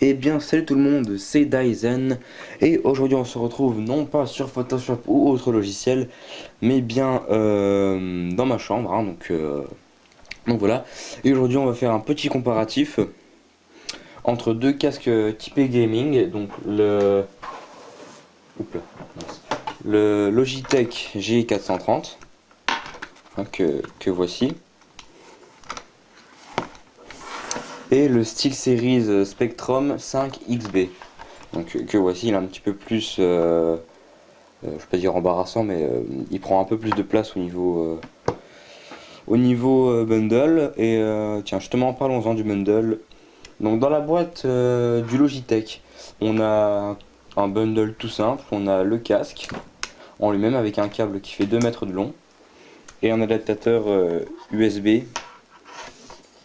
Eh bien salut tout le monde, c'est Daizen et aujourd'hui on se retrouve non pas sur Photoshop ou autre logiciel mais bien dans ma chambre donc voilà. Et aujourd'hui on va faire un petit comparatif entre deux casques typés gaming, donc oups là, mince. Le Logitech G430 que voici et le SteelSeries Spectrum 5XB donc que voici. Il est un petit peu plus je vais pas dire embarrassant, mais il prend un peu plus de place au niveau bundle. Et tiens, justement, parlons-en du bundle. Donc, dans la boîte du Logitech, on a un bundle tout simple. On a le casque en lui-même avec un câble qui fait 2 mètres de long et un adaptateur USB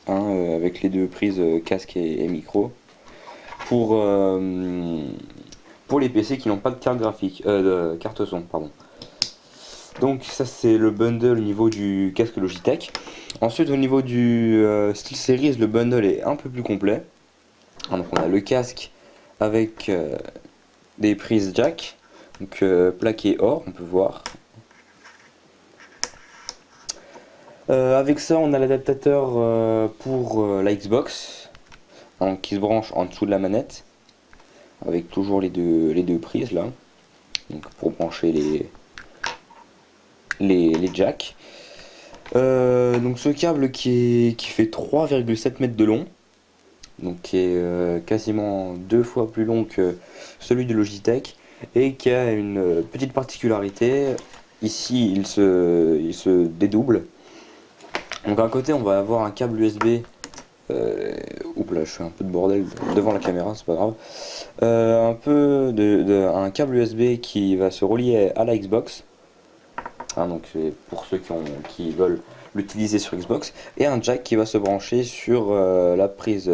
avec les deux prises casque et micro pour, euh, pour les PC qui n'ont pas de carte graphique, de carte son, pardon. Donc ça c'est le bundle au niveau du casque Logitech. Ensuite au niveau du SteelSeries, le bundle est un peu plus complet. Donc on a le casque avec des prises jack, donc plaqué or, on peut voir. Avec ça on a l'adaptateur pour la Xbox, donc, qui se branche en dessous de la manette, avec toujours les deux prises là, donc pour brancher les jacks. Donc ce câble qui fait 3,7 mètres de long, donc qui est quasiment deux fois plus long que celui de Logitech et qui a une petite particularité. Ici il se dédouble. Donc d'un côté on va avoir un câble USB. Oups là je fais un peu de bordel devant la caméra, c'est pas grave. Un câble USB qui va se relier à la Xbox. Donc c'est pour ceux qui veulent l'utiliser sur Xbox, et un jack qui va se brancher sur la prise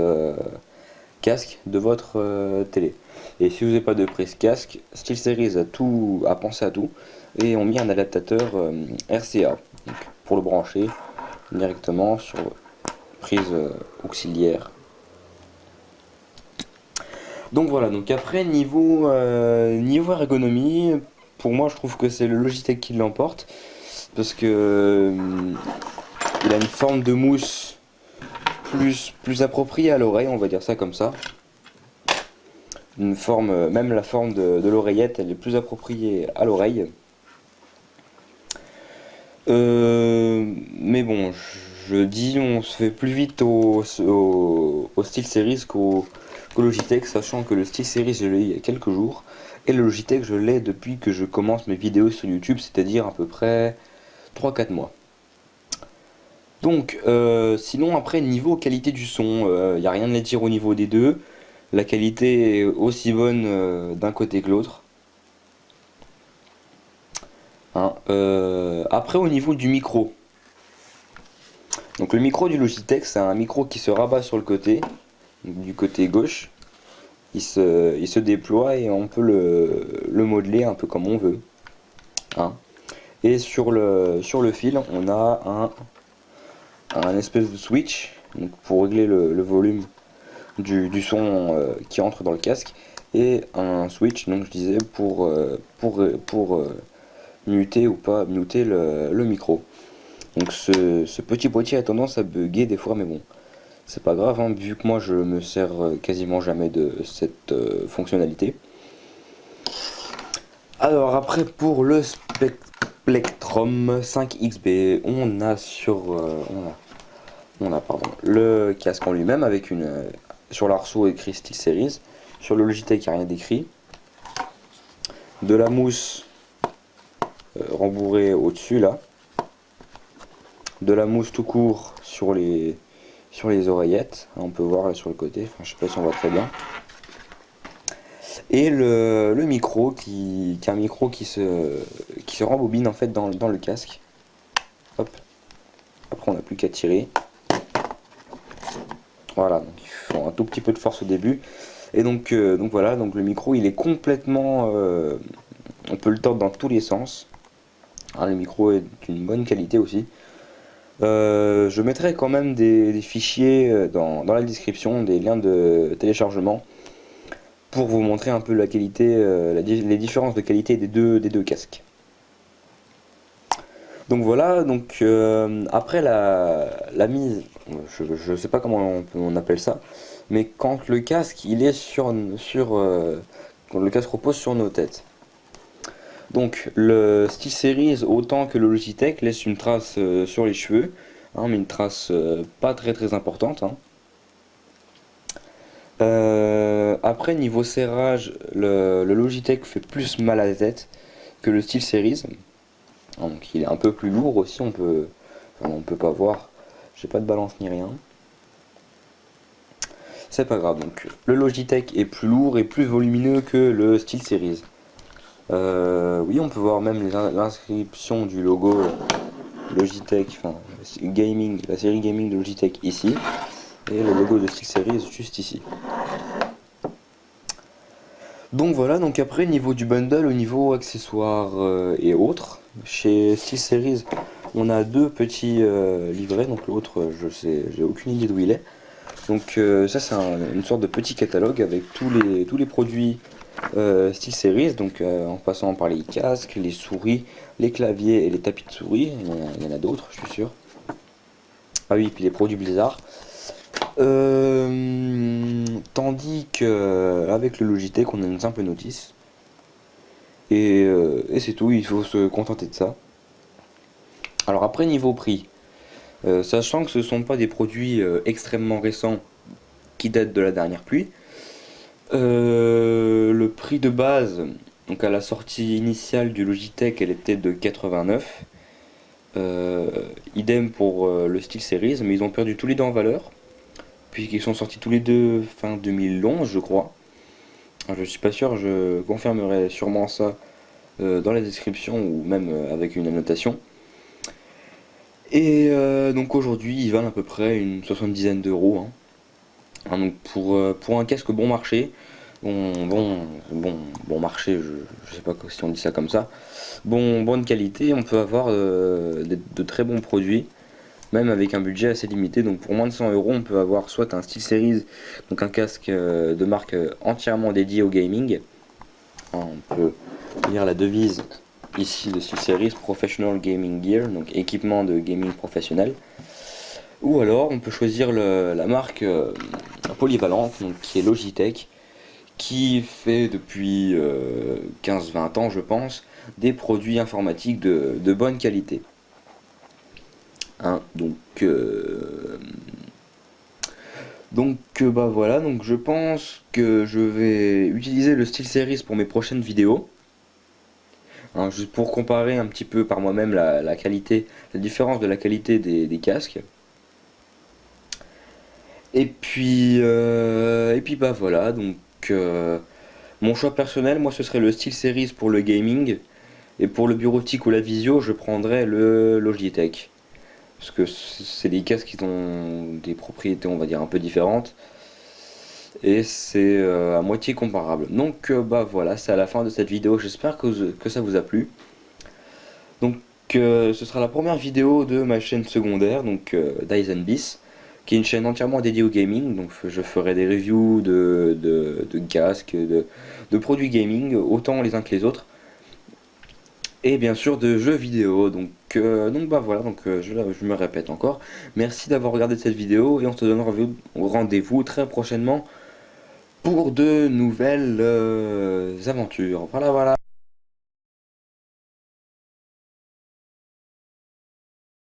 casque de votre télé. Et si vous n'avez pas de prise casque, SteelSeries a pensé à tout et ont mis un adaptateur RCA donc, pour le brancher directement sur prise auxiliaire. Donc voilà, donc après niveau ergonomie, pour moi je trouve que c'est le Logitech qui l'emporte parce que il a une forme de mousse plus appropriée à l'oreille, on va dire ça comme ça. Une forme, même la forme de l'oreillette, elle est plus appropriée à l'oreille. Mais bon, je dis, on se fait plus vite au SteelSeries qu'au Logitech, sachant que le SteelSeries, je l'ai il y a quelques jours, et le Logitech, je l'ai depuis que je commence mes vidéos sur YouTube, c'est-à-dire à peu près 3 4 mois. Donc, sinon, après, niveau qualité du son, il n'y a rien à dire au niveau des deux. La qualité est aussi bonne d'un côté que l'autre. Après, au niveau du micro. Donc, le micro du Logitech, c'est un micro qui se rabat sur le côté, du côté gauche. Il se déploie et on peut le modeler un peu comme on veut. Hein. Et sur le fil, on a un espèce de switch donc pour régler le volume du son qui entre dans le casque, et un switch, donc je disais, pour muter ou pas muter le micro. Donc ce petit boîtier a tendance à bugger des fois, mais bon, c'est pas grave, hein, vu que moi je me sers quasiment jamais de cette fonctionnalité. Alors après pour le Plectrum 5XB, on a pardon, le casque en lui-même avec sur l'arceau écrit SteelSeries. Sur le Logitech, il n'y a rien d'écrit. De la mousse rembourrée au-dessus là. De la mousse tout court sur les oreillettes. On peut voir là sur le côté. Enfin, je sais pas si on voit très bien. Et le micro qui est un micro qui se rembobine en fait dans le casque. Hop. Après, on n'a plus qu'à tirer. Voilà, donc il faut un tout petit peu de force au début. Et donc voilà, donc le micro il est complètement, on peut le tordre dans tous les sens. Le micro est d'une bonne qualité aussi. Je mettrai quand même des fichiers dans la description, des liens de téléchargement pour vous montrer un peu la qualité, les différences de qualité des deux casques. Donc voilà, donc après la mise, je sais pas comment on appelle ça, mais quand le casque il est quand le casque repose sur nos têtes. Donc le SteelSeries autant que le Logitech laisse une trace sur les cheveux, hein, mais une trace pas très importante, hein. Après niveau serrage, le Logitech fait plus mal à la tête que le SteelSeries. Donc il est un peu plus lourd aussi, on peut pas voir, j'ai pas de balance ni rien. C'est pas grave, donc le Logitech est plus lourd et plus volumineux que le SteelSeries. Oui, on peut voir même l'inscription du logo Logitech, enfin gaming, la série gaming de Logitech ici, et le logo de SteelSeries juste ici. Donc voilà, donc après niveau du bundle, au niveau accessoires et autres, chez SteelSeries on a deux petits livrets, donc l'autre je sais, j'ai aucune idée d'où il est. Donc ça c'est une sorte de petit catalogue avec tous les produits SteelSeries, donc en passant par les casques, les souris, les claviers et les tapis de souris, il y en a d'autres je suis sûr. Ah oui, puis les produits Blizzard. Tandis que avec le Logitech on a une simple notice. Et c'est tout, il faut se contenter de ça. Alors après niveau prix, sachant que ce ne sont pas des produits extrêmement récents qui datent de la dernière pluie, le prix de base, donc à la sortie initiale du Logitech, elle était de 89. Idem pour le SteelSeries, mais ils ont perdu tous les deux en valeur, puisqu'ils sont sortis tous les deux fin 2011, je crois. Alors, je suis pas sûr, je confirmerai sûrement ça dans la description ou même avec une annotation. Et donc aujourd'hui, ils valent à peu près une 70aine d'euros, hein. Hein, donc pour un casque bon marché, bon marché, je sais pas si on dit ça comme ça, bonne qualité, on peut avoir de très bons produits, même avec un budget assez limité. Donc pour moins de 100 euros, on peut avoir soit un SteelSeries, donc un casque de marque entièrement dédié au gaming. Hein, on peut lire la devise ici de SteelSeries, Professional Gaming Gear, donc équipement de gaming professionnel. Ou alors on peut choisir la marque polyvalente, donc, qui est Logitech, qui fait depuis 15-20 ans je pense, des produits informatiques de bonne qualité. Hein, bah voilà, donc je pense que je vais utiliser le SteelSeries pour mes prochaines vidéos. Hein, juste pour comparer un petit peu par moi-même la qualité, la différence de la qualité des casques. Et puis bah voilà, donc mon choix personnel, moi ce serait le SteelSeries pour le gaming, et pour le bureautique ou la visio, je prendrais le Logitech. Parce que c'est des casques qui ont des propriétés, on va dire, un peu différentes, et c'est à moitié comparable. Donc bah voilà, c'est à la fin de cette vidéo, j'espère que ça vous a plu. Donc ce sera la première vidéo de ma chaîne secondaire, donc Dyson Bis, qui est une chaîne entièrement dédiée au gaming. Donc je ferai des reviews de casques, de produits gaming, autant les uns que les autres, et bien sûr de jeux vidéo. Donc bah voilà, donc je me répète encore. Merci d'avoir regardé cette vidéo et on se donne rendez-vous très prochainement pour de nouvelles aventures. Voilà voilà.